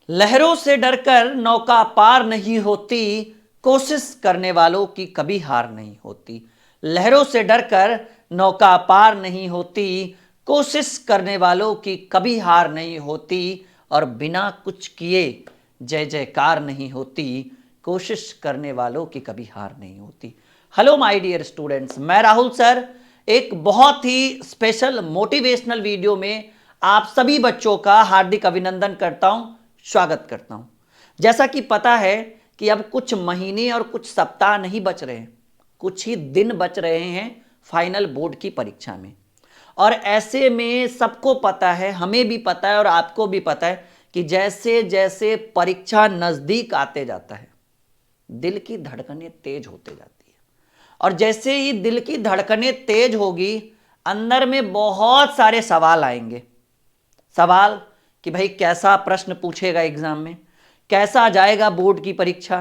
लहरों से डरकर नौका पार नहीं होती, कोशिश करने वालों की कभी हार नहीं होती। लहरों से डरकर नौका पार नहीं होती, कोशिश करने वालों की कभी हार नहीं होती। और बिना कुछ किए जय जयकार नहीं होती, कोशिश करने वालों की कभी हार नहीं होती। हेलो माय डियर स्टूडेंट्स, मैं राहुल सर एक बहुत ही स्पेशल मोटिवेशनल वीडियो में आप सभी बच्चों का हार्दिक अभिनंदन करता हूं, स्वागत करता हूं। जैसा कि पता है कि अब कुछ महीने और कुछ सप्ताह नहीं बच रहे हैं, कुछ ही दिन बच रहे हैं फाइनल बोर्ड की परीक्षा में। और ऐसे में सबको पता है, हमें भी पता है और आपको भी पता है कि जैसे जैसे परीक्षा नजदीक आते जाता है, दिल की धड़कनें तेज होते जाती है। और जैसे ही दिल की धड़कनें तेज होगी, अंदर में बहुत सारे सवाल आएंगे। सवाल कि भाई कैसा प्रश्न पूछेगा एग्जाम में, कैसा जाएगा बोर्ड की परीक्षा,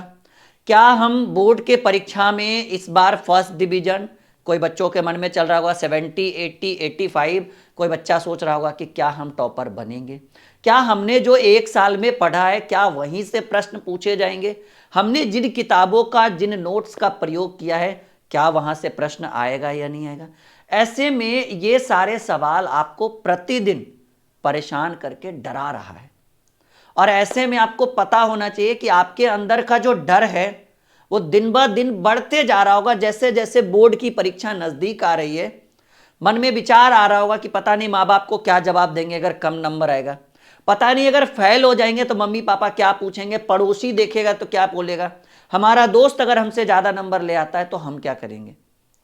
क्या हम बोर्ड के परीक्षा में इस बार फर्स्ट डिवीजन, कोई बच्चों के मन में चल रहा होगा 70, 80, 85, कोई बच्चा सोच रहा होगा कि क्या हम टॉपर बनेंगे, क्या हमने जो एक साल में पढ़ा है क्या वहीं से प्रश्न पूछे जाएंगे, हमने जिन किताबों का जिन नोट्स का प्रयोग किया है क्या वहां से प्रश्न आएगा या नहीं आएगा। ऐसे में ये सारे सवाल आपको प्रतिदिन परेशान करके डरा रहा है। और ऐसे में आपको पता होना चाहिए कि आपके अंदर का जो डर है वो दिन ब दिन बढ़ते जा रहा होगा। जैसे जैसे बोर्ड की परीक्षा नजदीक आ रही है, मन में विचार आ रहा होगा कि पता नहीं माँ बाप को क्या जवाब देंगे अगर कम नंबर आएगा, पता नहीं अगर फेल हो जाएंगे तो मम्मी पापा क्या पूछेंगे, पड़ोसी देखेगा तो क्या बोलेगा, हमारा दोस्त अगर हमसे ज्यादा नंबर ले आता है तो हम क्या करेंगे।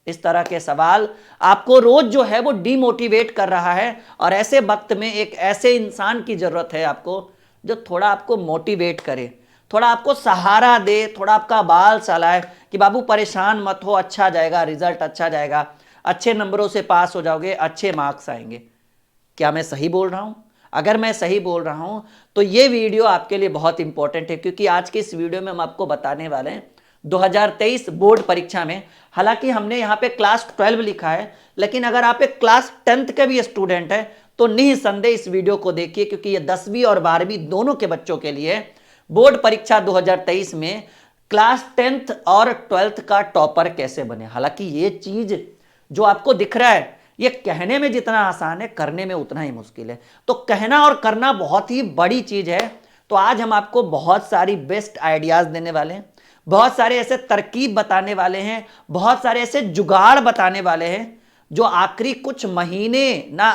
इस तरह के सवाल आपको रोज जो है वो डिमोटिवेट कर रहा है। और ऐसे वक्त में एक ऐसे इंसान की जरूरत है आपको जो थोड़ा आपको मोटिवेट करे, थोड़ा आपको सहारा दे, थोड़ा आपका बाल सहलाए कि बाबू परेशान मत हो, अच्छा जाएगा, रिजल्ट अच्छा जाएगा, अच्छे नंबरों से पास हो जाओगे, अच्छे मार्क्स आएंगे। क्या मैं सही बोल रहा हूं? अगर मैं सही बोल रहा हूं तो ये वीडियो आपके लिए बहुत इंपॉर्टेंट है, क्योंकि आज के इस वीडियो में हम आपको बताने वाले हैं 2023 बोर्ड परीक्षा में, हालांकि हमने यहाँ पे क्लास 12 लिखा है, लेकिन अगर आप एक क्लास 10th के भी स्टूडेंट हैं तो निसंदेह इस वीडियो को देखिए, क्योंकि ये 10वीं और 12वीं दोनों के बच्चों के लिए बोर्ड परीक्षा 2023 में क्लास 10th और 12th का टॉपर कैसे बने। हालांकि ये चीज जो आपको दिख रहा है ये कहने में जितना आसान है करने में उतना ही मुश्किल है। तो कहना और करना बहुत ही बड़ी चीज है। तो आज हम आपको बहुत सारी बेस्ट आइडियाज देने वाले हैं, बहुत सारे ऐसे तरकीब बताने वाले हैं, बहुत सारे ऐसे जुगाड़ बताने वाले हैं जो आखिरी कुछ महीने ना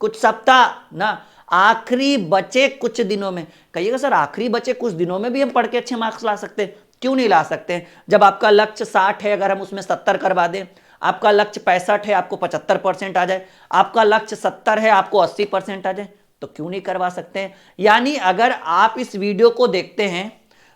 कुछ सप्ताह ना आखिरी बचे कुछ दिनों में, कहिएगा सर आखिरी बचे कुछ दिनों में भी हम पढ़ के अच्छे मार्क्स ला सकते हैं? क्यों नहीं ला सकते? जब आपका लक्ष्य 60 है, अगर हम उसमें 70 करवा दें, आपका लक्ष्य 65 है, आपको 75% आ जाए, आपका लक्ष्य 70 है, आपको 80% आ जाए, तो क्यों नहीं करवा सकते हैं? यानी अगर आप इस वीडियो को देखते हैं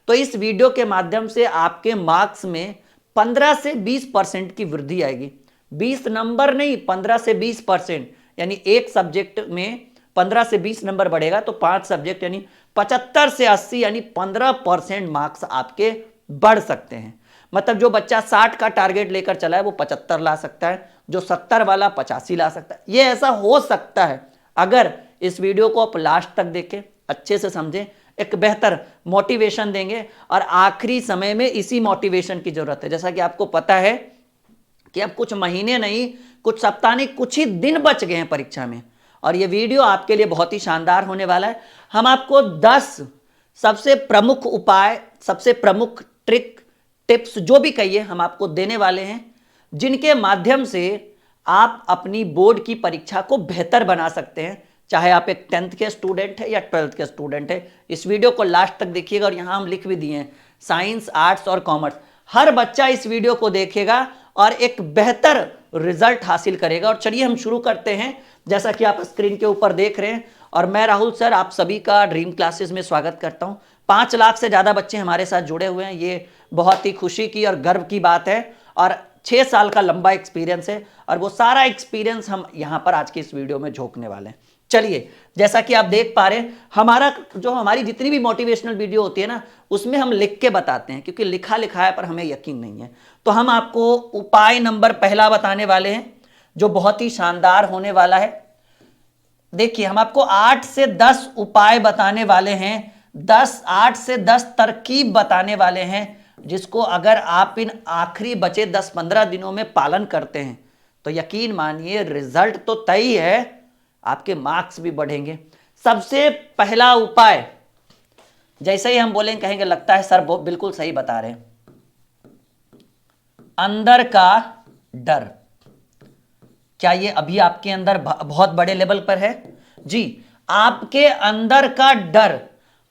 तो इस वीडियो के माध्यम से आपके मार्क्स में 15 से 20% की वृद्धि आएगी। 20 नंबर नहीं, 15 से 20%, यानी एक सब्जेक्ट में 15 से 20 नंबर बढ़ेगा तो 5 सब्जेक्ट यानी 75 से 80 यानी 15% मार्क्स आपके बढ़ सकते हैं। मतलब जो बच्चा 60 का टारगेट लेकर चला है वो 75 ला सकता है, जो 70 वाला 85 ला सकता है। ये ऐसा हो सकता है अगर इस वीडियो को आप लास्ट तक देखें, अच्छे से समझें, एक बेहतर मोटिवेशन देंगे। और आखिरी समय में इसी मोटिवेशन की जरूरत है। जैसा कि आपको पता है कि अब कुछ महीने नहीं, कुछ सप्ताह नहीं, कुछ ही दिन बच गए हैं परीक्षा में, और ये वीडियो आपके लिए बहुत ही शानदार होने वाला है। हम आपको 10 सबसे प्रमुख उपाय, सबसे प्रमुख ट्रिक, टिप्स जो भी कहिए हम आपको देने वाले हैं, जिनके माध्यम से आप अपनी बोर्ड की परीक्षा को बेहतर बना सकते हैं। चाहे आप एक 10th के स्टूडेंट है या 12th के स्टूडेंट है, इस वीडियो को लास्ट तक देखिएगा। और यहां हम लिख भी दिए हैं साइंस, आर्ट्स और कॉमर्स, हर बच्चा इस वीडियो को देखेगा और एक बेहतर रिजल्ट हासिल करेगा। और चलिए हम शुरू करते हैं। जैसा कि आप स्क्रीन के ऊपर देख रहे हैं, और मैं राहुल सर आप सभी का ड्रीम क्लासेस में स्वागत करता हूं। 5 लाख से ज्यादा बच्चे हमारे साथ जुड़े हुए हैं, ये बहुत ही खुशी की और गर्व की बात है। और 6 साल का लंबा एक्सपीरियंस है, और वो सारा एक्सपीरियंस हम यहां पर आज की इस वीडियो में झोंकने वाले हैं। चलिए, जैसा कि आप देख पा रहे हैं, हमारी जितनी भी मोटिवेशनल वीडियो होती है ना, उसमें हम लिख के बताते हैं, क्योंकि लिखा लिखाया पर हमें यकीन नहीं है। तो हम आपको उपाय नंबर पहला बताने वाले हैं जो बहुत ही शानदार होने वाला है। देखिए, हम आपको 8 से 10 उपाय बताने वाले हैं 8 से 10 तरकीब बताने वाले हैं, जिसको अगर आप इन आखिरी बचे 10-15 दिनों में पालन करते हैं तो यकीन मानिए रिजल्ट तो तय ही है, आपके मार्क्स भी बढ़ेंगे। सबसे पहला उपाय, जैसे ही हम बोलेंगे कहेंगे लगता है सर बिल्कुल सही बता रहे हैं, अंदर का डर। क्या ये अभी आपके अंदर बहुत बड़े लेवल पर है? जी, आपके अंदर का डर,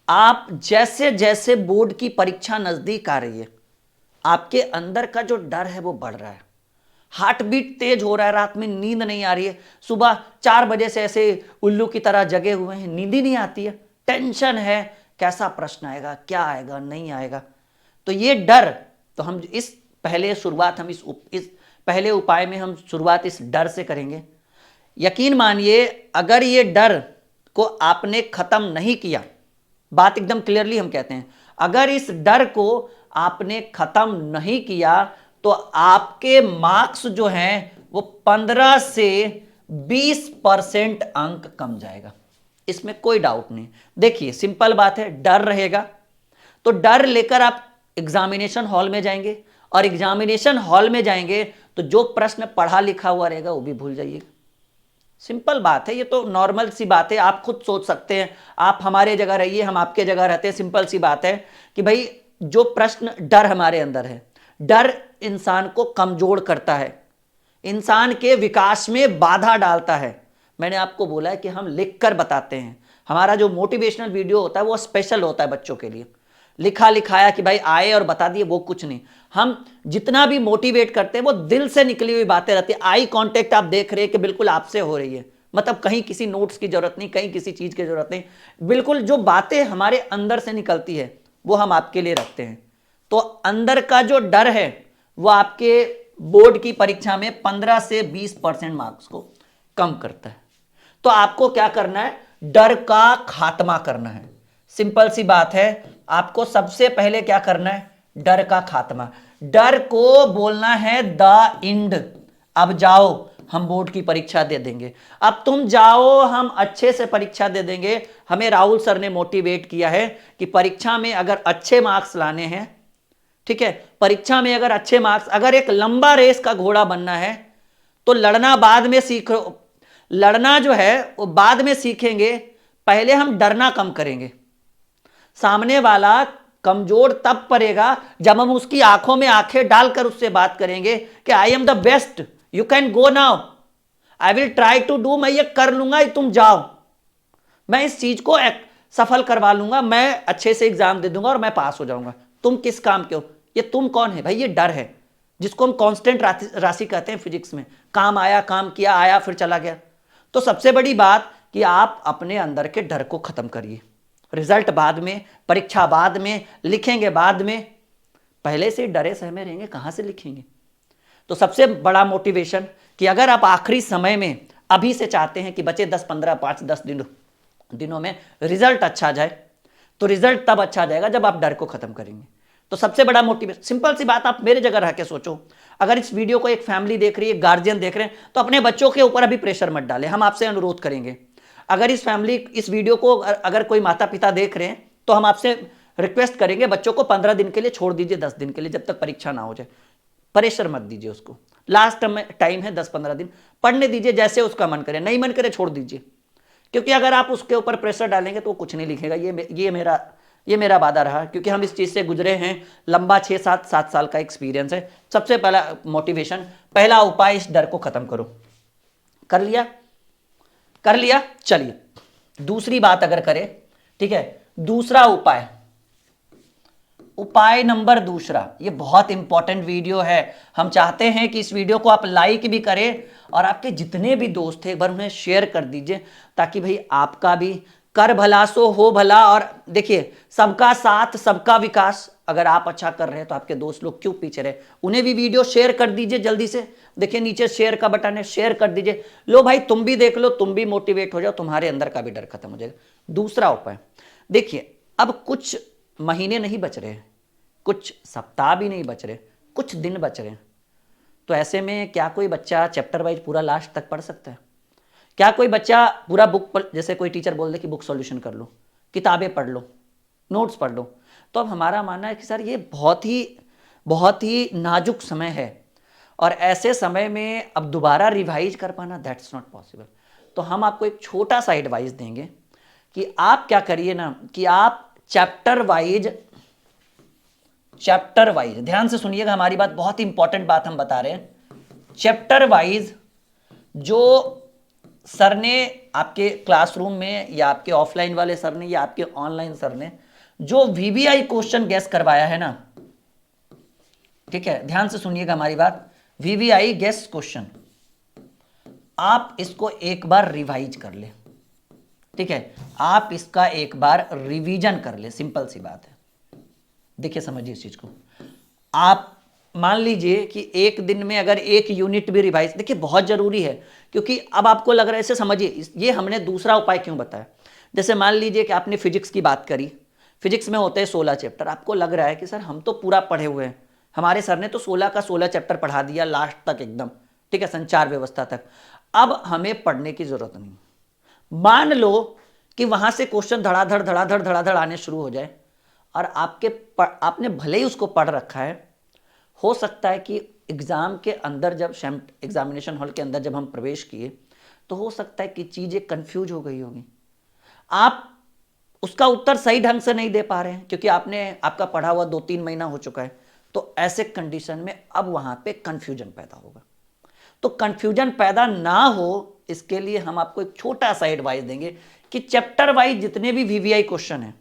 आप जैसे जैसे बोर्ड की परीक्षा नजदीक आ रही है, आपके अंदर का जो डर है वो बढ़ रहा है, हार्ट बीट तेज हो रहा है, रात में नींद नहीं आ रही है, सुबह 4 बजे से ऐसे उल्लू की तरह जगे हुए हैं, नींद ही नहीं आती है, टेंशन है, कैसा प्रश्न आएगा, क्या आएगा, नहीं आएगा। तो ये डर, तो हम इस पहले शुरुआत हम इस पहले उपाय में हम शुरुआत इस डर से करेंगे। यकीन मानिए अगर ये डर को आपने खत्म नहीं किया, बात एकदम क्लियरली हम कहते हैं, अगर इस डर को आपने खत्म नहीं किया तो आपके मार्क्स जो हैं वो 15 से 20% अंक कम जाएगा, इसमें कोई डाउट नहीं। देखिए सिंपल बात है, डर रहेगा तो डर लेकर आप एग्जामिनेशन हॉल में जाएंगे, और एग्जामिनेशन हॉल में जाएंगे तो जो प्रश्न पढ़ा लिखा हुआ रहेगा वो भी भूल जाइएगा। सिंपल बात है, ये तो नॉर्मल सी बात है, आप खुद सोच सकते हैं, आप हमारे जगह रहिए, हम आपके जगह रहते हैं, सिंपल सी बात है कि भाई जो प्रश्न डर हमारे अंदर है, डर इंसान को कमजोर करता है, इंसान के विकास में बाधा डालता है। मैंने आपको बोला है कि हम लिखकर बताते हैं, हमारा जो मोटिवेशनल वीडियो होता है वो स्पेशल होता है बच्चों के लिए, लिखा लिखाया कि भाई आए और बता दिए, वो कुछ नहीं। हम जितना भी मोटिवेट करते हैं वो दिल से निकली हुई बातें रहती है। आई कांटेक्ट आप देख रहे हैं कि बिल्कुल आपसे हो रही है, मतलब कहीं किसी नोट्स की जरूरत नहीं, कहीं किसी चीज की जरूरत नहीं, बिल्कुल जो बातें हमारे अंदर से निकलती है वो हम आपके लिए रखते हैं। तो अंदर का जो डर है वो आपके बोर्ड की परीक्षा में 15 से 20% मार्क्स को कम करता है। तो आपको क्या करना है, डर का खात्मा करना है। सिंपल सी बात है, आपको सबसे पहले क्या करना है, डर का खात्मा। डर को बोलना है द इंड। अब जाओ हम बोर्ड की परीक्षा दे देंगे, अब तुम जाओ हम अच्छे से परीक्षा दे देंगे। हमें राहुल सर ने मोटिवेट किया है कि परीक्षा में अगर अच्छे मार्क्स लाने हैं, ठीक है, परीक्षा में अगर अच्छे मार्क्स, अगर एक लंबा रेस का घोड़ा बनना है तो लड़ना बाद में सीखो, लड़ना जो है वो बाद में सीखेंगे, पहले हम डरना कम करेंगे। सामने वाला कमजोर तब पड़ेगा जब हम उसकी आंखों में आंखें डालकर उससे बात करेंगे कि I am the best, you can go now, I will try to do, मैं ये कर लूंगा, तुम जाओ, मैं इस चीज को सफल करवा लूंगा, मैं अच्छे से एग्जाम दे दूंगा और मैं पास हो जाऊंगा, तुम किस काम के हो, ये तुम कौन है भाई, ये डर है जिसको हम कांस्टेंट राशि कहते हैं फिजिक्स में, काम आया, काम किया, आया फिर चला गया। तो सबसे बड़ी बात कि आप अपने अंदर के डर को खत्म करिए। रिजल्ट बाद में, परीक्षा बाद में, लिखेंगे बाद में, पहले से डरे सहमे रहेंगे कहां से लिखेंगे। तो सबसे बड़ा मोटिवेशन कि अगर आप आखिरी समय में अभी से चाहते हैं कि बचे 10-15 5-10 दिनों में रिजल्ट अच्छा जाए, तो रिजल्ट तब अच्छा जाएगा जब आप डर को खत्म करेंगे। तो सबसे बड़ा मोटिवेशन, सिंपल सी बात, आप मेरे जगह रह के सोचो, अगर इस वीडियो को एक फैमिली देख रही है, गार्जियन देख रहे हैं, तो अपने बच्चों के ऊपर अभी प्रेशर मत डालें। हम आपसे अनुरोध करेंगे, अगर इस वीडियो को अगर कोई माता पिता देख रहे हैं तो हम आपसे रिक्वेस्ट करेंगे बच्चों को 15 दिन के लिए छोड़ दीजिए, 10 दिन के लिए, जब तक परीक्षा ना हो जाए, प्रेशर मत दीजिए उसको। लास्ट टाइम है 10-15 दिन, पढ़ने दीजिए, जैसे उसका मन करे, नहीं मन करे छोड़ दीजिए, क्योंकि अगर आप उसके ऊपर प्रेशर डालेंगे तो वो कुछ नहीं लिखेगा। ये मेरा वादा रहा, क्योंकि हम इस चीज से गुजरे हैं, लंबा 6-7 साल का एक्सपीरियंस है। सबसे पहला मोटिवेशन, पहला उपाय, इस डर को खत्म करो। कर लिया, चलिए दूसरी बात अगर करें, ठीक है, दूसरा उपाय नंबर दूसरा, ये बहुत इंपॉर्टेंट वीडियो है। हम चाहते हैं कि इस वीडियो को आप लाइक भी करें और आपके जितने भी दोस्त हैं एक बार उन्हें शेयर कर दीजिए, ताकि भाई आपका भी कर भला सो हो भला। और देखिए, सबका साथ सबका विकास, अगर आप अच्छा कर रहे हैं तो आपके दोस्त लोग क्यों पीछे रहे, उन्हें भी वीडियो शेयर कर दीजिए जल्दी से। देखिए नीचे शेयर का बटन है, शेयर कर दीजिए। लो भाई तुम भी देख लो, तुम भी मोटिवेट हो जाओ, तुम्हारे अंदर का भी डर खत्म हो जाएगा। दूसरा उपाय, देखिए अब कुछ महीने नहीं बच रहे हैं, कुछ सप्ताह भी नहीं बच रहे, कुछ दिन बच रहे हैं। तो ऐसे में क्या कोई बच्चा चैप्टर वाइज पूरा लास्ट तक पढ़ सकता है? क्या कोई बच्चा पूरा बुक, जैसे कोई टीचर बोल दे कि बुक सॉल्यूशन कर लो, किताबें पढ़ लो, नोट्स पढ़ लो। तो अब हमारा मानना है कि सर ये बहुत ही नाजुक समय है और ऐसे समय में अब दोबारा रिवाइज कर पाना दैट्स नॉट पॉसिबल। तो हम आपको एक छोटा सा एडवाइस देंगे कि आप क्या करिए ना कि आप चैप्टर वाइज ध्यान से सुनिएगा, हमारी बात बहुत इंपॉर्टेंट बात हम बता रहे हैं। चैप्टर वाइज जो सर ने आपके क्लासरूम में या आपके ऑफलाइन वाले सर ने या आपके ऑनलाइन सर ने जो वीवीआई क्वेश्चन गैस करवाया है ना, ठीक है, ध्यान से सुनिएगा हमारी बात, वीवीआई गेस क्वेश्चन आप इसको एक बार रिवाइज कर ले, ठीक है, आप इसका एक बार रिवीजन कर ले, सिंपल सी बात है। देखिए समझिए इस चीज को, आप मान लीजिए कि एक दिन में अगर एक यूनिट भी रिवाइज, देखिए बहुत जरूरी है, क्योंकि अब आपको लग रहा है, इसे समझिए, ये हमने दूसरा उपाय क्यों बताया। जैसे मान लीजिए कि आपने फिजिक्स की बात करी, फिजिक्स में होते हैं 16 चैप्टर, आपको लग रहा है कि सर हम तो पूरा पढ़े हुए हैं, हमारे सर ने तो 16 का 16 चैप्टर पढ़ा दिया लास्ट तक एकदम, ठीक है, संचार व्यवस्था तक, अब हमें पढ़ने की जरूरत नहीं। मान लो कि वहां से क्वेश्चन धड़ाधड़ आने शुरू हो जाए और आपने भले ही उसको पढ़ रखा है, हो सकता है कि एग्जाम के अंदर जब एग्जामिनेशन हॉल के अंदर जब हम प्रवेश किए तो हो सकता है कि चीजें कंफ्यूज हो गई होगी, आप उसका उत्तर सही ढंग से नहीं दे पा रहे हैं क्योंकि आपका पढ़ा हुआ 2-3 महीना हो चुका है। तो ऐसे कंडीशन में अब वहां पे कंफ्यूजन पैदा होगा। तो कंफ्यूजन पैदा ना हो इसके लिए हम आपको एक छोटा सा एडवाइस देंगे कि चैप्टर वाइज जितने भी वीवीआई क्वेश्चन है,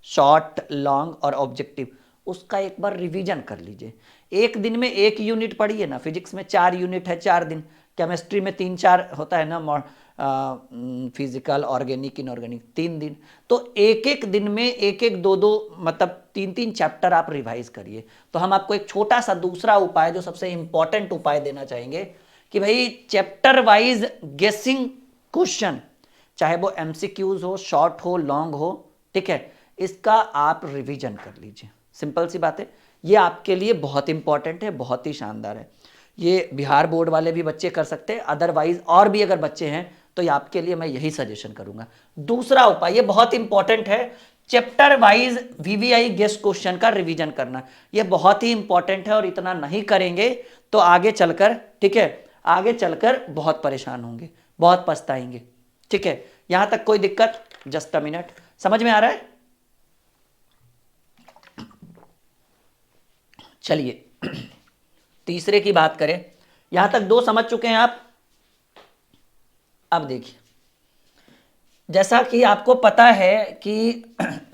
शॉर्ट, लॉन्ग और ऑब्जेक्टिव, उसका एक बार रिवीजन कर लीजिए। एक दिन में एक यूनिट पढ़िए ना, फिजिक्स में 4 यूनिट है 4 दिन, केमिस्ट्री में 3-4 होता है ना, फिजिकल, ऑर्गेनिक, इनऑर्गेनिक 3 दिन। तो एक एक दिन में एक 2 मतलब 3-3 चैप्टर आप रिवाइज करिए। तो हम आपको एक छोटा सा दूसरा उपाय, जो सबसे इंपॉर्टेंट उपाय देना चाहेंगे कि भाई चैप्टर वाइज गेसिंग क्वेश्चन, चाहे वो एमसीक्यूज हो, शॉर्ट हो, लॉन्ग हो, ठीक है, इसका आप रिवीजन कर लीजिए। सिंपल सी बात है, ये आपके लिए बहुत इंपॉर्टेंट है, बहुत ही शानदार है। ये बिहार बोर्ड वाले भी बच्चे कर सकते हैं, अदरवाइज और भी अगर बच्चे हैं तो ये आपके लिए मैं यही सजेशन करूंगा। दूसरा उपाय, ये बहुत इंपॉर्टेंट है, chapter wise VVI guess question का रिवीजन करना, ये बहुत ही इंपॉर्टेंट है और इतना नहीं करेंगे तो आगे चलकर, ठीक है, आगे चलकर बहुत परेशान होंगे, बहुत पछताएंगे, ठीक है। यहां तक कोई दिक्कत? जस्ट अ मिनट, समझ में आ रहा है? चलिए तीसरे की बात करें, यहां तक 2 समझ चुके हैं आप। अब देखिए, जैसा कि आपको पता है कि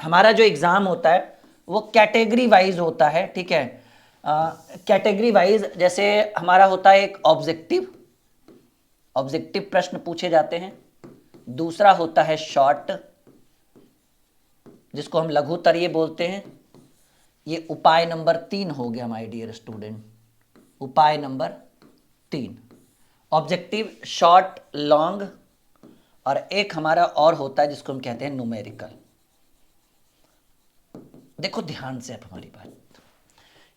हमारा जो एग्जाम होता है वो कैटेगरी वाइज होता है, ठीक है, कैटेगरी वाइज, जैसे हमारा होता है एक ऑब्जेक्टिव प्रश्न पूछे जाते हैं, दूसरा होता है शॉर्ट जिसको हम लघुत्तरीय बोलते हैं, ये उपाय नंबर 3 हो गया माय डियर स्टूडेंट, उपाय नंबर 3, ऑब्जेक्टिव, शॉर्ट, लॉन्ग, और एक हमारा और होता है जिसको हम कहते हैं न्यूमेरिकल। देखो ध्यान से आप हमारी बात,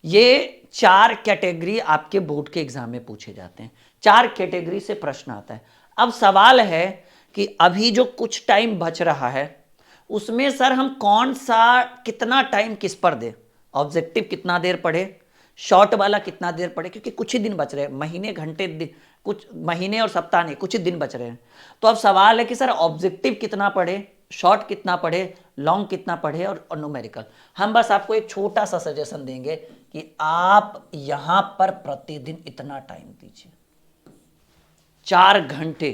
ये 4 कैटेगरी आपके बोर्ड के एग्जाम में पूछे जाते हैं, 4 कैटेगरी से प्रश्न आता है। अब सवाल है कि अभी जो कुछ टाइम बच रहा है उसमें सर हम कौन सा, कितना टाइम किस पर दे, ऑब्जेक्टिव कितना देर पढ़े, शॉर्ट वाला कितना देर पढ़े, क्योंकि कुछ ही दिन बच रहे हैं, महीने, घंटे, दिन, कुछ महीने और सप्ताह नहीं, कुछ ही दिन बच रहे हैं। तो अब सवाल है कि सर ऑब्जेक्टिव कितना पढ़े, शॉर्ट कितना पढ़े, लॉन्ग कितना पढ़े और न्यूमेरिकल। हम बस आपको एक छोटा सा सजेशन देंगे कि आप यहां पर प्रतिदिन इतना टाइम दीजिए, 4 घंटे।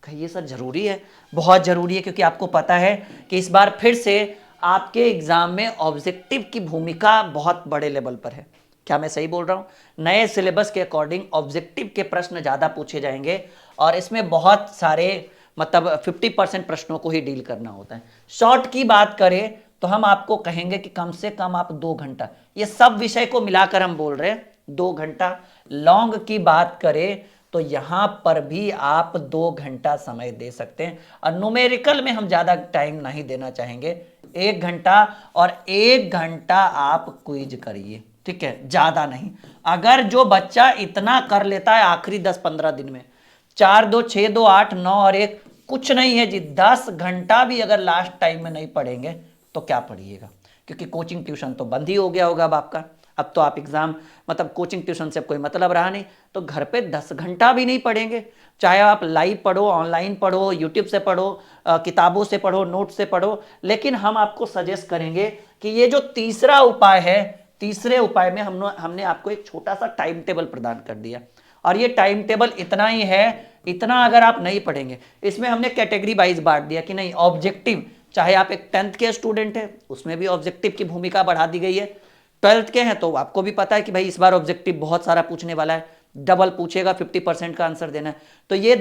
कहिए सर जरूरी है? बहुत जरूरी है, क्योंकि आपको पता है कि इस बार फिर से आपके एग्जाम में ऑब्जेक्टिव की भूमिका बहुत बड़े लेवल पर है। क्या मैं सही बोल रहा हूं? नए सिलेबस के अकॉर्डिंग ऑब्जेक्टिव के प्रश्न ज्यादा पूछे जाएंगे और इसमें बहुत सारे, मतलब 50% प्रश्नों को ही डील करना होता है। शॉर्ट की बात करें तो हम आपको कहेंगे कि कम से कम आप 2 घंटा, ये सब विषय को मिलाकर हम बोल रहे हैं 2 घंटा। लॉन्ग की बात करें तो यहां पर भी आप 2 घंटा समय दे सकते हैं, और न्यूमेरिकल में हम ज्यादा टाइम नहीं देना चाहेंगे, 1 घंटा, और 1 घंटा आप क्विज करिए, ठीक है, ज्यादा नहीं। अगर जो बच्चा इतना कर लेता है आखिरी 10-15 दिन में, 4, 2, 6, 2, 8, 9 और 1, कुछ नहीं है जी, 10 घंटा भी अगर लास्ट टाइम में नहीं पढ़ेंगे तो क्या पढ़िएगा। क्योंकि कोचिंग ट्यूशन तो बंद ही हो गया होगा अब आपका। अब तो आप एग्जाम मतलब कोचिंग ट्यूशन से कोई मतलब रहा नहीं, तो घर पे 10 घंटा भी नहीं पढ़ेंगे, चाहे आप लाइव पढ़ो, ऑनलाइन पढ़ो, यूट्यूब से पढ़ो, किताबों से पढ़ो, नोट से पढ़ो, लेकिन हम आपको सजेस्ट करेंगे कि ये जो तीसरा उपाय है, तीसरे उपाय में हमने आपको एक छोटा सा टाइम टेबल प्रदान कर दिया, और ये टाइम टेबल इतना ही है, इतना अगर आप नहीं पढ़ेंगे, इसमें हमने कैटेगरी वाइज बांट दिया कि नहीं ऑब्जेक्टिव, चाहे आप एक 10th के स्टूडेंट हैं उसमें भी ऑब्जेक्टिव की भूमिका बढ़ा दी गई है, 12th के हैं तो आपको भी पता है कि भाई इस बार ऑब्जेक्टिव बहुत सारा पूछने वाला है, डबल पूछेगा, 50% का आंसर देना है, तो ये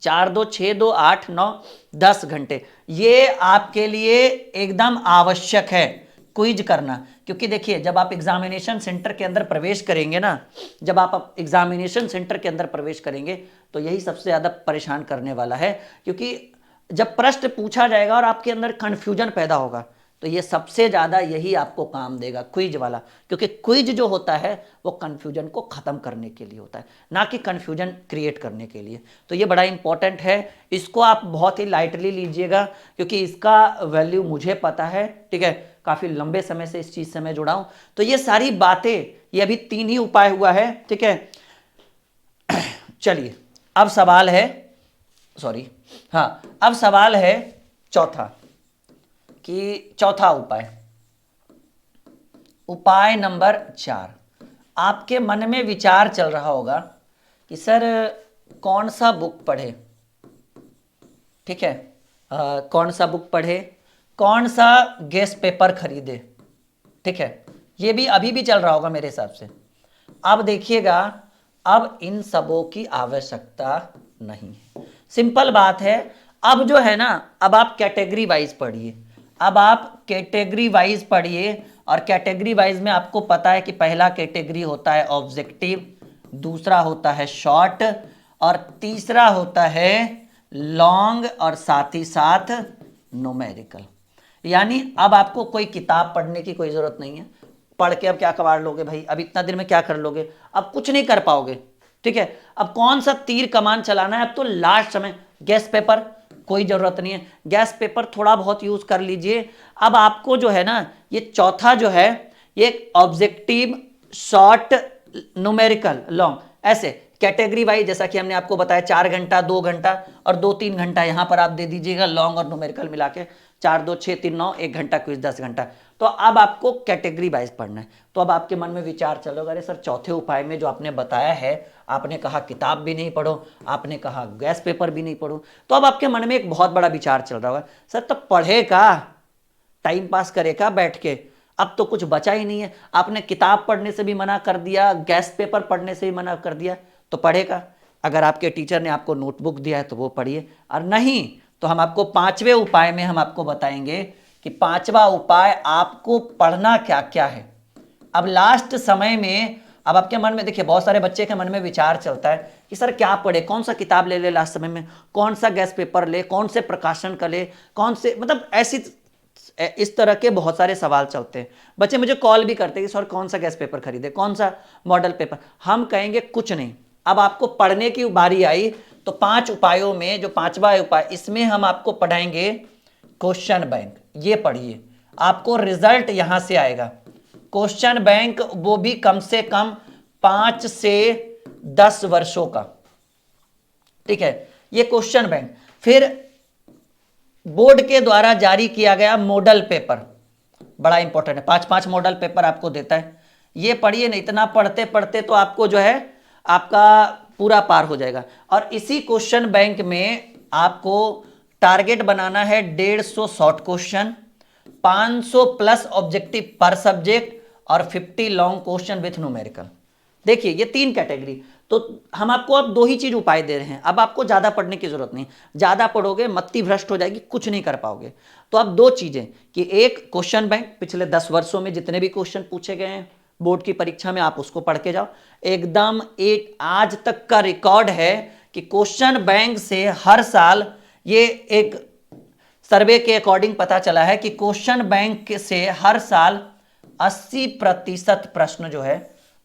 4 2 6 2 8 9 10 घंटे ये आपके लिए एकदम आवश्यक है क्विज करना। क्योंकि देखिए जब आप एग्जामिनेशन सेंटर के अंदर प्रवेश करेंगे ना, जब आप एग्जामिनेशन सेंटर के अंदर प्रवेश करेंगे तो यही सबसे ज़्यादा परेशान करने वाला है, क्योंकि जब प्रश्न पूछा जाएगा और आपके अंदर कन्फ्यूजन पैदा होगा तो ये सबसे ज़्यादा यही आपको काम देगा, क्विज वाला, क्योंकि क्विज जो होता है वो कन्फ्यूजन को ख़त्म करने के लिए होता है, ना कि कन्फ्यूजन क्रिएट करने के लिए। तो ये बड़ा इंपॉर्टेंट है, इसको आप बहुत ही लाइटली लीजिएगा, क्योंकि इसका वैल्यू मुझे पता है, ठीक है, काफ़ी लंबे समय से इस चीज़ से मैं जुड़ा हूँ। तो ये सारी बातें, ये अभी 3 ही उपाय हुआ है, ठीक है। चलिए अब सवाल है, सॉरी हाँ, अब सवाल है चौथा, कि चौथा उपाय, उपाय नंबर 4। आपके मन में विचार चल रहा होगा कि सर कौन सा बुक पढ़े, ठीक है, कौन सा बुक पढ़े, कौन सा गेस्ट पेपर खरीदे, ठीक है, ये भी अभी भी चल रहा होगा मेरे हिसाब से। अब देखिएगा, अब इन सबों की आवश्यकता नहीं है, सिंपल बात है। अब जो है ना, अब आप कैटेगरी वाइज पढ़िए, अब आप कैटेगरी वाइज पढ़िए, और कैटेगरी वाइज में आपको पता है कि पहला कैटेगरी होता है ऑब्जेक्टिव, दूसरा होता है शॉर्ट, और तीसरा होता है लॉन्ग, और साथ ही साथ न्यूमेरिकल। यानी अब आपको कोई किताब पढ़ने की कोई ज़रूरत नहीं है, पढ़ के अब क्या कबाड़ लोगे भाई, अब इतना दिन में क्या कर लोगे, अब कुछ नहीं कर पाओगे, ठीक है। अब कौन सा तीर कमान चलाना है, अब तो लास्ट समय, गेस्ट पेपर कोई ज़रूरत नहीं है, गैस पेपर थोड़ा बहुत यूज़ कर लीजिए। अब आपको जो है ना, ये चौथा जो है, ये ऑब्जेक्टिव, शॉर्ट, न्यूमेरिकल, लॉन्ग, ऐसे कैटेगरी वाइज, जैसा कि हमने आपको बताया 4 घंटा, 2 घंटा और 2-3 घंटा यहाँ पर आप दे दीजिएगा, लॉन्ग और न्यूमेरिकल मिला के 4 2 6 3 9, 1 घंटा क्विज, 10 घंटा। तो अब आपको कैटेगरी वाइज पढ़ना है। तो अब आपके मन में विचार चलेगा, अरे सर चौथे उपाय में जो आपने बताया है, आपने कहा किताब भी नहीं पढ़ो, आपने कहा गैस पेपर भी नहीं पढ़ो, तो अब आपके मन में एक बहुत बड़ा विचार चल रहा होगा, सर तो पढ़ेगा, टाइम पास करेगा बैठ के, अब तो कुछ बचा ही नहीं है, आपने किताब पढ़ने से भी मना कर दिया, गैस पेपर पढ़ने से भी मना कर दिया, तो पढ़ेगा। अगर आपके टीचर ने आपको नोटबुक दिया है तो वो पढ़िए, और नहीं तो हम आपको 5वें उपाय में हम आपको बताएंगे कि 5वां उपाय आपको पढ़ना क्या क्या है। अब लास्ट समय में, अब आपके मन में देखिए, बहुत सारे बच्चे के मन में विचार चलता है कि सर क्या पढ़े, कौन सा किताब ले ले लास्ट समय में, कौन सा गैस पेपर ले, कौन से प्रकाशन का ले, कौन से, मतलब ऐसी इस तरह के बहुत सारे सवाल चलते हैं। बच्चे मुझे कॉल भी करते हैं कि सर कौन सा गैस पेपर खरीदे, कौन सा मॉडल पेपर। हम कहेंगे कुछ नहीं, अब आपको पढ़ने की बारी आई तो 5 उपायों में जो 5वां उपाय, इसमें हम आपको पढ़ाएंगे क्वेश्चन बैंक। ये पढ़िए, आपको रिजल्ट यहां से आएगा, क्वेश्चन बैंक, वो भी कम से कम 5 से 10 वर्षों का, ठीक है, ये क्वेश्चन बैंक। फिर बोर्ड के द्वारा जारी किया गया मॉडल पेपर, बड़ा इंपॉर्टेंट है, 5-5 मॉडल पेपर आपको देता है, ये पढ़िए। नहीं इतना पढ़ते पढ़ते तो आपको जो है आपका पूरा पार हो जाएगा। और इसी क्वेश्चन बैंक में आपको टारगेट बनाना है 150 शॉर्ट क्वेश्चन, 500 प्लस ऑब्जेक्टिव पर सब्जेक्ट, और 50 लॉन्ग क्वेश्चन विथ न्यूमेरिकल। देखिए ये 3 कैटेगरी। तो हम आपको अब 2 ही चीज उपाय दे रहे हैं, अब आपको ज्यादा पढ़ने की जरूरत नहीं, ज्यादा पढ़ोगे मत्ती भ्रष्ट हो जाएगी, कुछ नहीं कर पाओगे। तो अब 2 चीजें, कि एक क्वेश्चन बैंक, पिछले 10 वर्षों में जितने भी क्वेश्चन पूछे गए हैं बोर्ड की परीक्षा में, आप उसको पढ़ के जाओ। एकदम एक आज तक का रिकॉर्ड है कि क्वेश्चन बैंक से हर साल, ये एक सर्वे के अकॉर्डिंग पता चला है कि क्वेश्चन बैंक से हर साल 80% प्रश्न जो है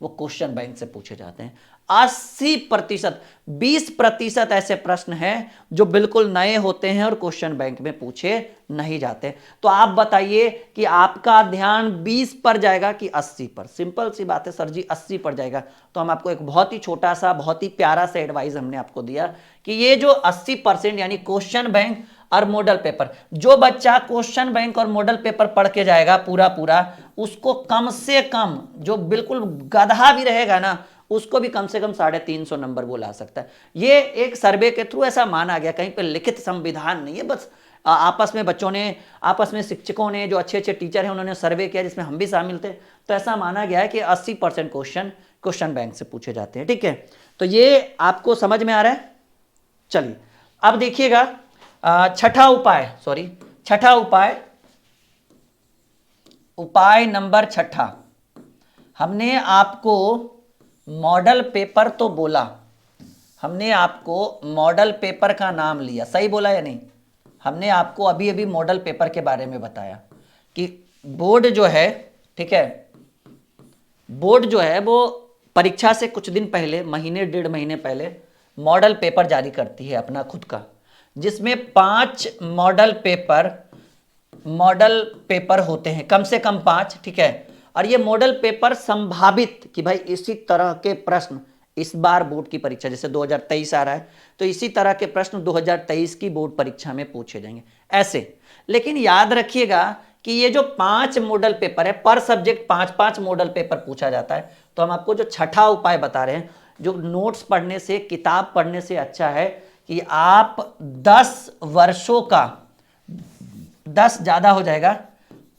वो क्वेश्चन बैंक से पूछे जाते हैं। 80%, 20% ऐसे प्रश्न हैं जो बिल्कुल नए होते हैं और क्वेश्चन बैंक में पूछे नहीं जाते। तो आप बताइए कि आपका ध्यान 20 पर जाएगा कि 80 पर? सिंपल सी बात है सर जी, 80 पर जाएगा। तो हम आपको एक बहुत ही छोटा सा, बहुत ही प्यारा सा एडवाइस हमने आपको दिया कि ये जो 80% यानी क्वेश्चन बैंक और मॉडल पेपर, जो बच्चा क्वेश्चन बैंक और मॉडल पेपर पढ़ के जाएगा पूरा पूरा, उसको कम से कम, जो बिल्कुल गधा भी रहेगा ना, उसको भी कम से कम 350 नंबर वो ला सकता है। ये एक सर्वे के थ्रू ऐसा माना गया, कहीं पे लिखित संविधान नहीं है, बस आपस में बच्चों ने, आपस में शिक्षकों ने, जो अच्छे अच्छे टीचर हैं उन्होंने सर्वे किया जिसमें हम भी शामिल थे, तो ऐसा माना गया है कि 80% क्वेश्चन बैंक से पूछे जाते हैं। ठीक है, तो ये आपको समझ में आ रहा है। चलिए अब देखिएगा छठा उपाय, उपाय नंबर छठा। हमने आपको मॉडल पेपर तो बोला, हमने आपको मॉडल पेपर का नाम लिया, सही बोला या नहीं? हमने आपको अभी अभी मॉडल पेपर के बारे में बताया कि बोर्ड जो है, ठीक है, बोर्ड जो है वो परीक्षा से कुछ दिन पहले, महीने 1.5 महीने पहले मॉडल पेपर जारी करती है अपना खुद का, जिसमें 5 मॉडल पेपर होते हैं, कम से कम 5। ठीक है, और ये मॉडल पेपर संभावित कि भाई इसी तरह के प्रश्न इस बार बोर्ड की परीक्षा, जैसे 2023 आ रहा है तो इसी तरह के प्रश्न 2023 की बोर्ड परीक्षा में पूछे जाएंगे ऐसे। लेकिन याद रखिएगा कि ये जो 5 मॉडल पेपर है, पर सब्जेक्ट 5-5 मॉडल पेपर पूछा जाता है। तो हम आपको जो छठा उपाय बता रहे हैं, जो नोट्स पढ़ने से, किताब पढ़ने से अच्छा है कि आप 10 वर्षों का, 10 ज्यादा हो जाएगा,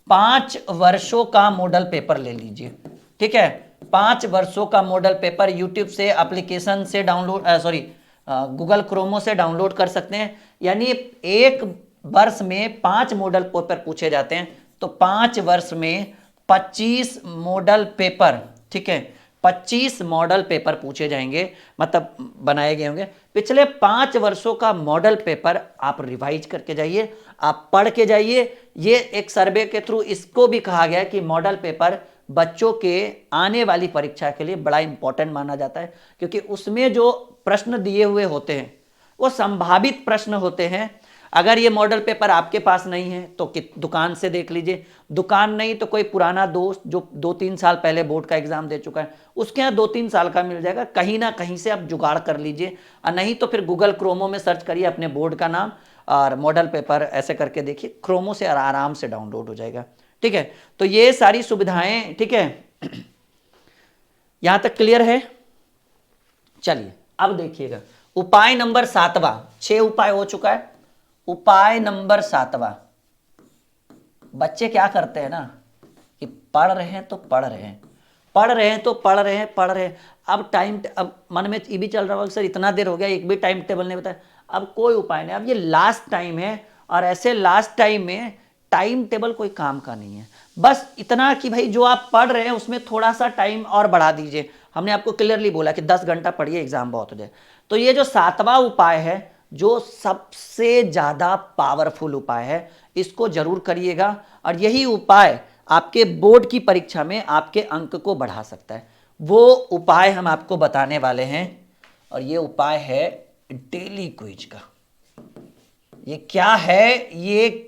5 वर्षों का मॉडल पेपर ले लीजिए। ठीक है, 5 वर्षों का मॉडल पेपर यूट्यूब से, एप्लीकेशन से डाउनलोड, गूगल क्रोमो से डाउनलोड कर सकते हैं। यानी एक वर्ष में 5 मॉडल पेपर पूछे जाते हैं, तो 5 वर्ष में 25 मॉडल पेपर, ठीक है, 25 मॉडल पेपर पूछे जाएंगे, मतलब बनाए गए होंगे। पिछले 5 वर्षों का मॉडल पेपर आप रिवाइज करके जाइए, आप पढ़ के जाइए। ये एक सर्वे के थ्रू इसको भी कहा गया है कि मॉडल पेपर बच्चों के आने वाली परीक्षा के लिए बड़ा इंपॉर्टेंट माना जाता है, क्योंकि उसमें जो प्रश्न दिए हुए होते हैं वो संभावित प्रश्न होते हैं। अगर ये मॉडल पेपर आपके पास नहीं है तो दुकान से देख लीजिए, दुकान नहीं तो कोई पुराना दोस्त जो 2-3 साल पहले बोर्ड का एग्जाम दे चुका है, उसके यहाँ 2-3 साल का मिल जाएगा, कहीं ना कहीं से आप जुगाड़ कर लीजिए। और नहीं तो फिर गूगल क्रोमो में सर्च करिए अपने बोर्ड का नाम और मॉडल पेपर, ऐसे करके देखिए, क्रोमो से आराम से डाउनलोड हो जाएगा। ठीक है, तो ये सारी सुविधाएं, ठीक है, यहां तक क्लियर है। चलिए अब देखिएगा उपाय नंबर 7वां, 6 उपाय हो चुका है, उपाय नंबर 7वां। बच्चे क्या करते हैं ना कि पढ़ रहे हैं तो पढ़ रहे हैं, पढ़ रहे हैं तो पढ़ रहे हैं, पढ़ रहे हैं। अब मन में ये भी चल रहा होगा सर इतना देर हो गया, एक भी टाइम टेबल नहीं बताया। अब कोई उपाय नहीं, अब ये लास्ट टाइम है, और ऐसे लास्ट टाइम में टाइम टेबल कोई काम का नहीं है। बस इतना कि भाई जो आप पढ़ रहे हैं उसमें थोड़ा सा टाइम और बढ़ा दीजिए। हमने आपको क्लियरली बोला कि 10 घंटा पढ़िए, एग्जाम बहुत हो जाए। तो ये जो 7वां उपाय है, जो सबसे ज्यादा पावरफुल उपाय है, इसको जरूर करिएगा। और यही उपाय आपके बोर्ड की परीक्षा में आपके अंक को बढ़ा सकता है। वो उपाय हम आपको बताने वाले हैं, और ये उपाय है डेली क्विज का। ये क्या है, ये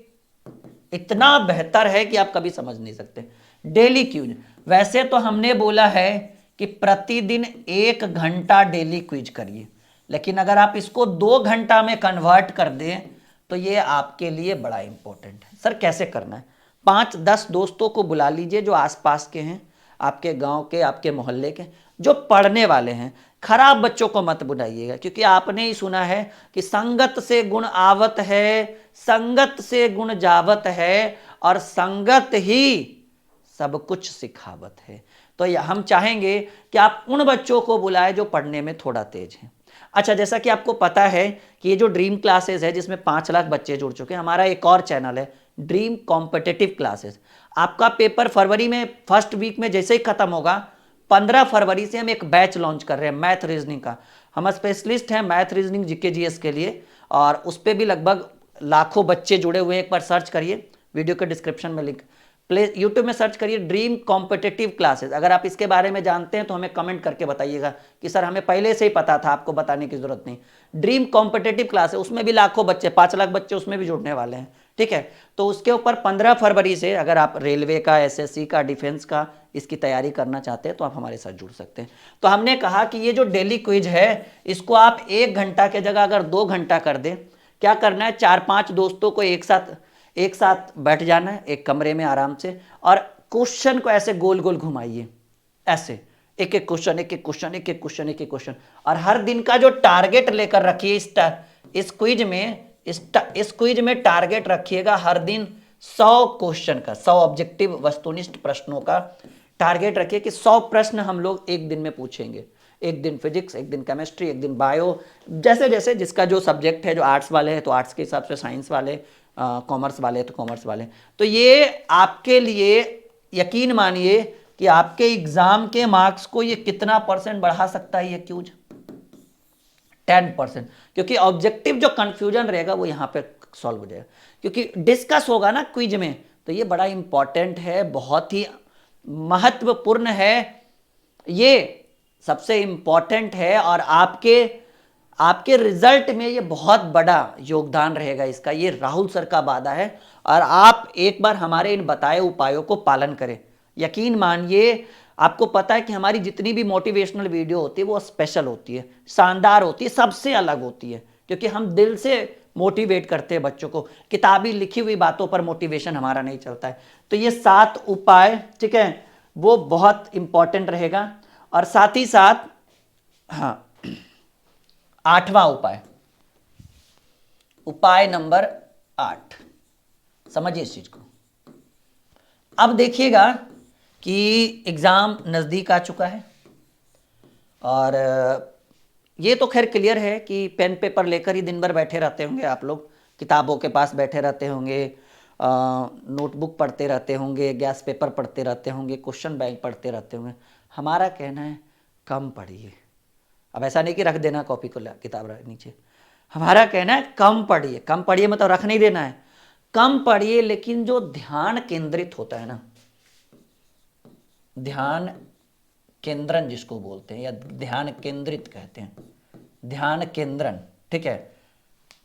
इतना बेहतर है कि आप कभी समझ नहीं सकते। डेली क्विज, वैसे तो हमने बोला है कि प्रतिदिन 1 घंटा डेली क्विज करिए, लेकिन अगर आप इसको 2 घंटा में कन्वर्ट कर दें तो ये आपके लिए बड़ा इंपॉर्टेंट है। सर कैसे करना है? 5-10 दोस्तों को बुला लीजिए जो आसपास के हैं, आपके गांव के, आपके मोहल्ले के, जो पढ़ने वाले हैं। खराब बच्चों को मत बुलाइएगा, क्योंकि आपने ही सुना है कि संगत से गुण आवत है, संगत से गुण जावत है, और संगत ही सब कुछ सिखावत है। तो हम चाहेंगे कि आप उन बच्चों को बुलाएं जो पढ़ने में थोड़ा तेज हैं। अच्छा, जैसा कि आपको पता है कि ये जो ड्रीम क्लासेस है जिसमें 5 लाख बच्चे जुड़ चुके हैं, हमारा एक और चैनल है ड्रीम कॉम्पिटिटिव क्लासेस। आपका पेपर फरवरी में फर्स्ट वीक में जैसे ही खत्म होगा, 15 फरवरी से हम एक बैच लॉन्च कर रहे हैं मैथ रीजनिंग का। हम स्पेशलिस्ट हैं मैथ रीजनिंग जीके जीएस के लिए, और उस पर भी लगभग लाखों बच्चे जुड़े हुए हैं। एक बार सर्च करिए, वीडियो के डिस्क्रिप्शन में लिंक। प्ले यूट्यूब में सर्च करिए ड्रीम कॉम्पिटिटिव क्लासेस। अगर आप इसके बारे में जानते हैं तो हमें कमेंट करके बताइएगा कि सर हमें पहले से ही पता था, आपको बताने की जरूरत नहीं। ड्रीम कॉम्पिटिटिव क्लासेस, उसमें भी लाखों बच्चे, 5 लाख बच्चे उसमें भी जुड़ने वाले हैं, ठीक है। तो उसके ऊपर 15 फरवरी से अगर आप रेलवे का, एसएससी का, डिफेंस का इसकी तैयारी करना चाहते हैं तो आप हमारे साथ जुड़ सकते हैं। तो हमने कहा कि ये जो डेली क्विज है इसको आप 1 घंटा के जगह अगर 2 घंटा कर दें, क्या करना है, 4-5 दोस्तों को एक साथ बैठ जाना है एक कमरे में आराम से, और क्वेश्चन को ऐसे गोल गोल घुमाइए, ऐसे एक एक क्वेश्चन, एक एक क्वेश्चन, एक एक क्वेश्चन, एक एक क्वेश्चन, और हर दिन का जो टारगेट लेकर रखिए इस क्विज में टारगेट रखिएगा हर दिन 100 क्वेश्चन का, 100 ऑब्जेक्टिव वस्तुनिष्ठ प्रश्नों का टारगेट रखिए कि 100 प्रश्न हम लोग एक दिन में पूछेंगे। एक दिन फिजिक्स, एक दिन केमिस्ट्री, एक दिन बायो, जैसे जैसे जिसका जो सब्जेक्ट है, जो आर्ट्स वाले हैं तो आर्ट्स के हिसाब से, साइंस वाले, कॉमर्स वाले तो कॉमर्स वाले। तो ये आपके लिए यकीन मानिए कि आपके एग्जाम के मार्क्स को ये कितना % बढ़ा सकता है ये क्यूज, 10%, क्योंकि ऑब्जेक्टिव जो कंफ्यूजन रहेगा वो यहां पे सॉल्व हो जाएगा, क्योंकि डिस्कस होगा ना क्विज में। तो ये बड़ा इंपॉर्टेंट है, बहुत ही महत्वपूर्ण है, ये सबसे इंपॉर्टेंट है, और आपके रिजल्ट में ये बहुत बड़ा योगदान रहेगा इसका। ये राहुल सर का वादा है, और आप एक बार हमारे इन बताए उपायों को पालन करें। यकीन मानिए, आपको पता है कि हमारी जितनी भी मोटिवेशनल वीडियो होती है वो स्पेशल होती है, शानदार होती है, सबसे अलग होती है, क्योंकि हम दिल से मोटिवेट करते हैं बच्चों को। किताबी लिखी हुई बातों पर मोटिवेशन हमारा नहीं चलता है। तो ये 7 उपाय, ठीक है, वो बहुत इंपॉर्टेंट रहेगा। और साथ ही साथ, हाँ, 8वां उपाय नंबर 8, समझिए इस चीज को। अब देखिएगा कि एग्जाम नजदीक आ चुका है, और ये तो खैर क्लियर है कि पेन पेपर लेकर ही दिन भर बैठे रहते होंगे आप लोग, किताबों के पास बैठे रहते होंगे, नोटबुक पढ़ते रहते होंगे, गैस पेपर पढ़ते रहते होंगे, क्वेश्चन बैंक पढ़ते रहते होंगे। हमारा कहना है कम पढ़िए। अब ऐसा नहीं कि रख देना कॉपी को, किताब नीचे। हमारा कहना है कम पढ़िए। कम पढ़िए मतलब रख नहीं देना है, कम पढ़िए, लेकिन जो ध्यान केंद्रित होता है ना, ध्यान केंद्रन जिसको बोलते हैं, या ध्यान केंद्रित कहते हैं, ध्यान केंद्रन, ठीक है,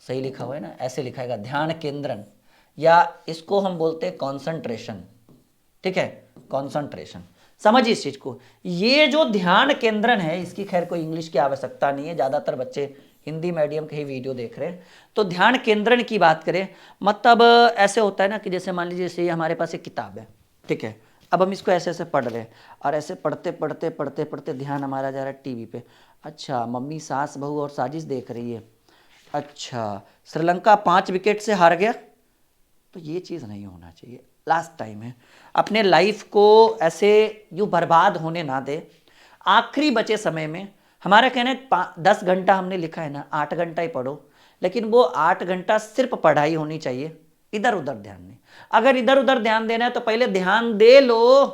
सही लिखा हुआ है ना, ऐसे लिखाएगा ध्यान केंद्रन, या इसको हम बोलते हैं कॉन्सेंट्रेशन, ठीक है, कॉन्सेंट्रेशन। समझिए इस चीज को। ये जो ध्यान केंद्रन है, इसकी खैर कोई इंग्लिश की आवश्यकता नहीं है, ज्यादातर बच्चे हिंदी मीडियम के ही वीडियो देख रहे हैं। तो ध्यान केंद्रन की बात करें, मतलब ऐसे होता है ना कि जैसे मान लीजिए, जैसे हमारे पास एक किताब है, ठीक है, अब हम इसको ऐसे ऐसे पढ़ रहे हैं, और ऐसे पढ़ते पढ़ते पढ़ते पढ़ते ध्यान हमारा जा रहा है टीवी पे। अच्छा, मम्मी सास बहू और साजिश देख रही है। अच्छा, श्रीलंका 5 विकेट से हार गया। तो ये चीज़ नहीं होना चाहिए, लास्ट टाइम है। अपने लाइफ को ऐसे यूँ बर्बाद होने ना दे। आखिरी बचे समय में हमारा कहना है 10 घंटा हमने लिखा है ना, 8 घंटा ही पढ़ो, लेकिन वो 8 घंटा सिर्फ पढ़ाई होनी चाहिए, इधर उधर ध्यान नहीं। अगर इधर उधर ध्यान देना है तो पहले ध्यान दे लो,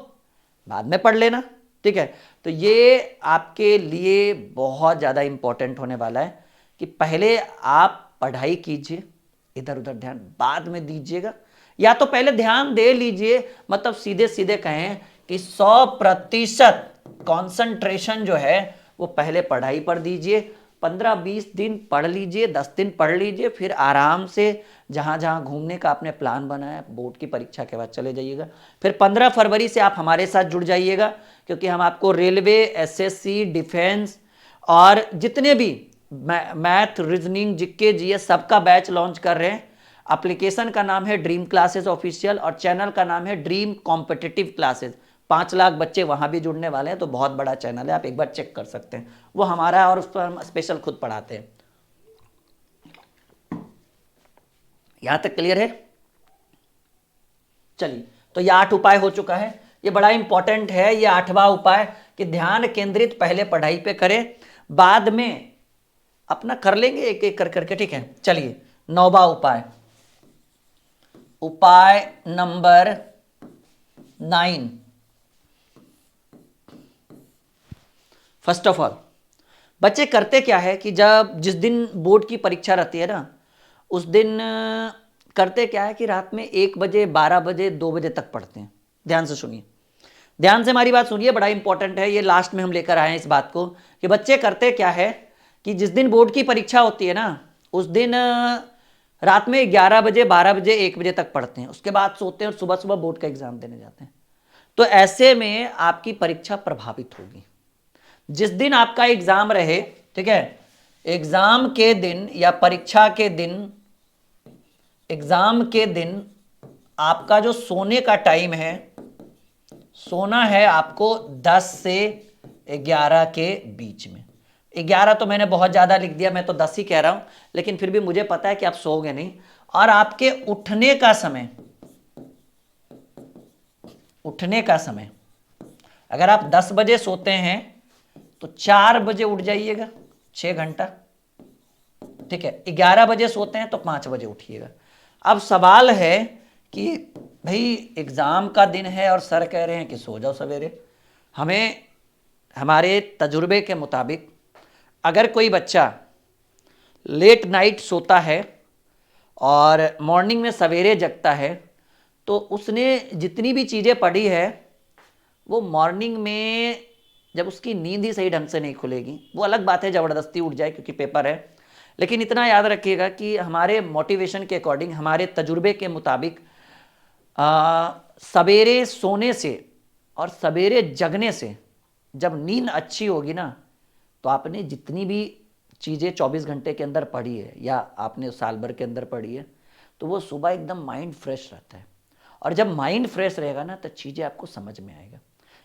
बाद में पढ़ लेना, ठीक है। तो ये आपके लिए बहुत ज़्यादा इंपॉर्टेंट होने वाला है कि पहले आप पढ़ाई कीजिए, इधर उधर ध्यान बाद में दीजिएगा, या तो पहले ध्यान दे लीजिए। मतलब सीधे सीधे कहें कि 100% कॉन्सेंट्रेशन जो है वो पहले पढ़ाई पर दीजिए। 15-20 दिन पढ़ लीजिए, 10 दिन पढ़ लीजिए, फिर आराम से जहाँ जहाँ घूमने का आपने प्लान बनाया बोर्ड की परीक्षा के बाद चले जाइएगा। फिर 15 फरवरी से आप हमारे साथ जुड़ जाइएगा, क्योंकि हम आपको रेलवे, एसएससी, डिफेंस और जितने भी मैथ, रीजनिंग, जीके, जीएस सबका बैच लॉन्च कर रहे हैं। एप्लीकेशन का नाम है ड्रीम क्लासेस ऑफिशियल, और चैनल का नाम है ड्रीम कॉम्पिटिटिव क्लासेस। 5 लाख बच्चे वहां भी जुड़ने वाले हैं, तो बहुत बड़ा चैनल है, आप एक बार चेक कर सकते हैं, वो हमारा है, और उस पर हम स्पेशल खुद पढ़ाते हैं। यहां तक क्लियर है? चलिए, तो ये 8 उपाय हो चुका है, ये बड़ा इंपॉर्टेंट है। ये 8वां उपाय कि ध्यान केंद्रित पहले पढ़ाई पे करें, बाद में अपना कर लेंगे एक एक कर करके, ठीक है। चलिए, 9वां उपाय नंबर 9। फर्स्ट ऑफ ऑल, बच्चे करते क्या है कि जिस दिन बोर्ड की परीक्षा रहती है ना, उस दिन करते क्या है कि रात में 1 बजे, 12 बजे, 2 बजे तक पढ़ते हैं। ध्यान से सुनिए, ध्यान से हमारी बात सुनिए, बड़ा इंपॉर्टेंट है ये। लास्ट में हम लेकर आए हैं इस बात को कि बच्चे करते क्या है कि जिस दिन बोर्ड की परीक्षा होती है ना, उस दिन रात में 11 बजे, 12 बजे, 1 बजे तक पढ़ते हैं, उसके बाद सोते हैं और सुबह सुबह बोर्ड का एग्जाम देने जाते हैं। तो ऐसे में आपकी परीक्षा प्रभावित होगी। जिस दिन आपका एग्जाम रहे, ठीक है, एग्जाम के दिन या परीक्षा के दिन, एग्जाम के दिन आपका जो सोने का टाइम है, सोना है आपको 10 से 11 के बीच में। 11 तो मैंने बहुत ज़्यादा लिख दिया, मैं तो 10 ही कह रहा हूँ, लेकिन फिर भी मुझे पता है कि आप सोओगे नहीं। और आपके उठने का समय, उठने का समय, अगर आप 10 बजे सोते हैं तो 4 बजे उठ जाइएगा, 6 घंटा, ठीक है। 11 बजे सोते हैं तो 5 बजे उठिएगा। अब सवाल है कि भाई एग्जाम का दिन है और सर कह रहे हैं कि सो जाओ सवेरे। हमें हमारे तजुर्बे के मुताबिक अगर कोई बच्चा लेट नाइट सोता है और मॉर्निंग में सवेरे जगता है तो उसने जितनी भी चीज़ें पढ़ी है वो मॉर्निंग में जब उसकी नींद ही सही ढंग से नहीं खुलेगी, वो अलग बात है ज़बरदस्ती उठ जाए क्योंकि पेपर है, लेकिन इतना याद रखिएगा कि हमारे मोटिवेशन के अकॉर्डिंग, हमारे तजुर्बे के मुताबिक सवेरे सोने से और सवेरे जगने से जब नींद अच्छी होगी ना, तो आपने जितनी भी चीज़ें 24 घंटे के अंदर पढ़ी है या आपने साल भर के अंदर पढ़ी है, तो वो सुबह एकदम माइंड फ्रेश रहता है। और जब माइंड फ्रेश रहेगा ना तो चीज़ें आपको समझ में आएगा।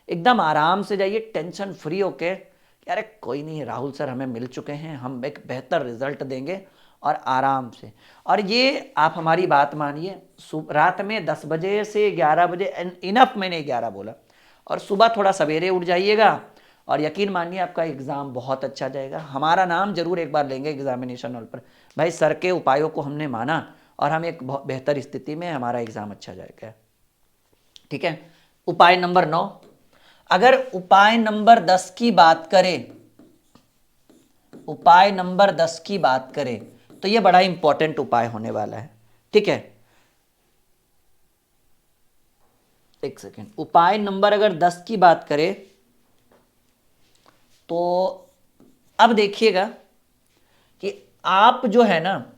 एकदम आराम से जाइए, टेंशन फ्री होके कि अरे कोई नहीं, राहुल सर हमें मिल चुके हैं, हम एक बेहतर रिजल्ट देंगे, और आराम से। और ये आप हमारी बात मानिए, रात में 10 बजे से 11 बजे इनफ, मैंने 11 बोला, और सुबह थोड़ा सवेरे उठ जाइएगा और यकीन मानिए आपका एग्ज़ाम बहुत अच्छा जाएगा। हमारा नाम जरूर एक बार लेंगे एग्जामिनेशन हॉल पर, भाई सर के उपायों को हमने माना और हम एक बहुत बेहतर स्थिति में, हमारा एग्ज़ाम अच्छा जाएगा, ठीक है। उपाय नंबर 9, अगर उपाय नंबर 10 की बात करें, उपाय नंबर 10 की बात करें तो ये बड़ा इंपॉर्टेंट उपाय होने वाला है, ठीक है। एक सेकेंड, उपाय नंबर अगर 10 की बात करें तो अब देखिएगा कि आप जो है ना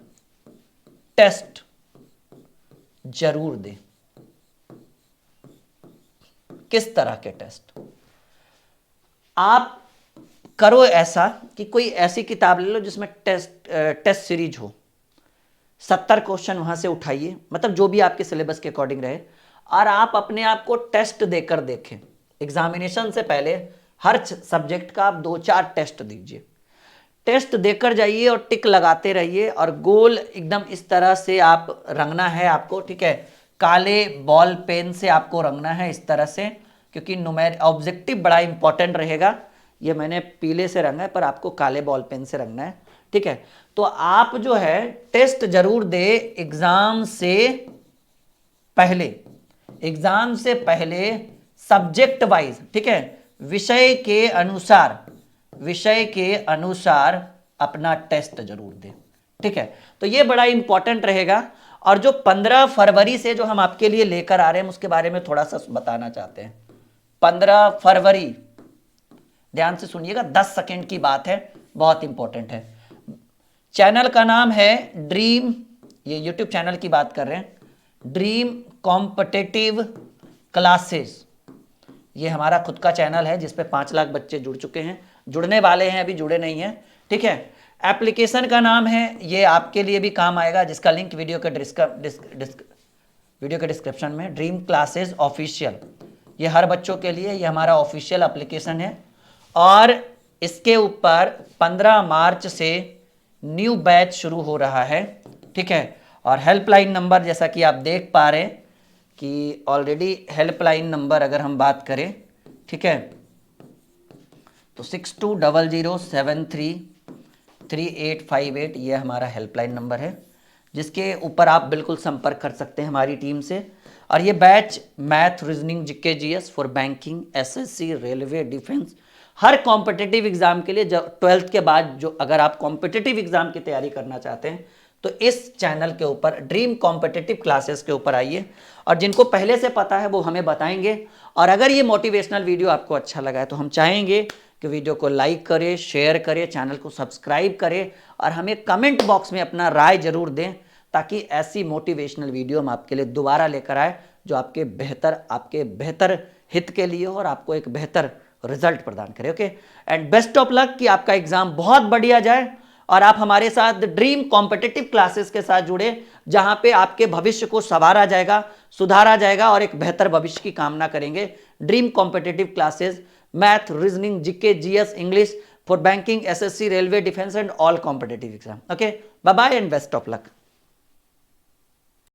टेस्ट जरूर दें। किस तरह के टेस्ट? आप करो ऐसा कि कोई ऐसी किताब ले लो जिसमें टेस्ट सीरीज हो, 70 क्वेश्चन वहां से उठाइए, मतलब जो भी आपके सिलेबस के अकॉर्डिंग रहे, और आप अपने आप को टेस्ट देकर देखें। एग्जामिनेशन से पहले हर सब्जेक्ट का आप 2-4 टेस्ट दीजिए, टेस्ट देकर जाइए और टिक लगाते रहिए, और गोल एकदम इस तरह से आप रंगना है आपको, ठीक है। काले बॉल पेन से आपको रंगना है इस तरह से, क्योंकि ऑब्जेक्टिव बड़ा इंपॉर्टेंट रहेगा। ये मैंने पीले से रंगा है पर आपको काले बॉल पेन से रंगना है, ठीक है। तो आप जो है टेस्ट जरूर दे एग्जाम से पहले, एग्जाम से पहले सब्जेक्ट वाइज, ठीक है, विषय के अनुसार, विषय के अनुसार अपना टेस्ट जरूर दें, ठीक है। तो ये बड़ा इंपॉर्टेंट रहेगा। और जो 15 फरवरी से जो हम आपके लिए लेकर आ रहे हैं उसके बारे में थोड़ा सा बताना चाहते हैं। 15 फरवरी, ध्यान से सुनिएगा, 10 सेकेंड की बात है, बहुत इंपॉर्टेंट है। चैनल का नाम है ड्रीम, ये यूट्यूब चैनल की बात कर रहे हैं, ड्रीम कॉम्पिटिटिव क्लासेस। ये हमारा खुद का चैनल है जिस पे 5 लाख बच्चे जुड़ चुके हैं, जुड़ने वाले हैं, अभी जुड़े नहीं हैं, ठीक है। एप्लीकेशन का नाम है, ये आपके लिए भी काम आएगा, जिसका लिंक वीडियो के डिस्क्रिप्शन में, ड्रीम क्लासेस ऑफिशियल। ये हर बच्चों के लिए ये हमारा ऑफिशियल एप्लीकेशन है। और इसके ऊपर 15 मार्च से न्यू बैच शुरू हो रहा है, ठीक है। और हेल्पलाइन नंबर जैसा कि आप देख पा रहे हैं कि ऑलरेडी हेल्पलाइन नंबर अगर हम बात करें, ठीक है, तो 6200733858 ये हमारा हेल्पलाइन नंबर है, जिसके ऊपर आप बिल्कुल संपर्क कर सकते हैं हमारी टीम से। और ये batch math, reasoning, GK, GS for banking, SSC, railway, defence, her competitive exam के लिए, जो 12th के बाद जो अगर आप कॉम्पिटिटिव एग्जाम की तैयारी करना चाहते हैं तो इस चैनल के ऊपर ड्रीम कॉम्पिटिटिव क्लासेस के ऊपर आइए, और जिनको पहले से पता है वो हमें बताएंगे। और अगर ये मोटिवेशनल वीडियो आपको अच्छा लगा है तो हम चाहेंगे कि वीडियो को लाइक करें, शेयर करें, चैनल को सब्सक्राइब करें और हमें कमेंट बॉक्स में अपना राय जरूर दें, ताकि ऐसी मोटिवेशनल वीडियो हम आपके लिए दोबारा लेकर आए जो आपके बेहतर हित के लिए हो और आपको एक बेहतर रिजल्ट प्रदान करे। Okay, and best of luck कि आपका एग्जाम बहुत बढ़िया जाए और आप हमारे साथ ड्रीम कॉम्पिटिटिव क्लासेस के साथ जुड़े, जहां पे आपके भविष्य को संवारा जाएगा, सुधारा जाएगा और एक बेहतर भविष्य की कामना करेंगे। Dream competitive classes, math, reasoning, GK, GS, English for banking, SSC, railway, defence and all competitive exam. Okay, bye bye and best of luck.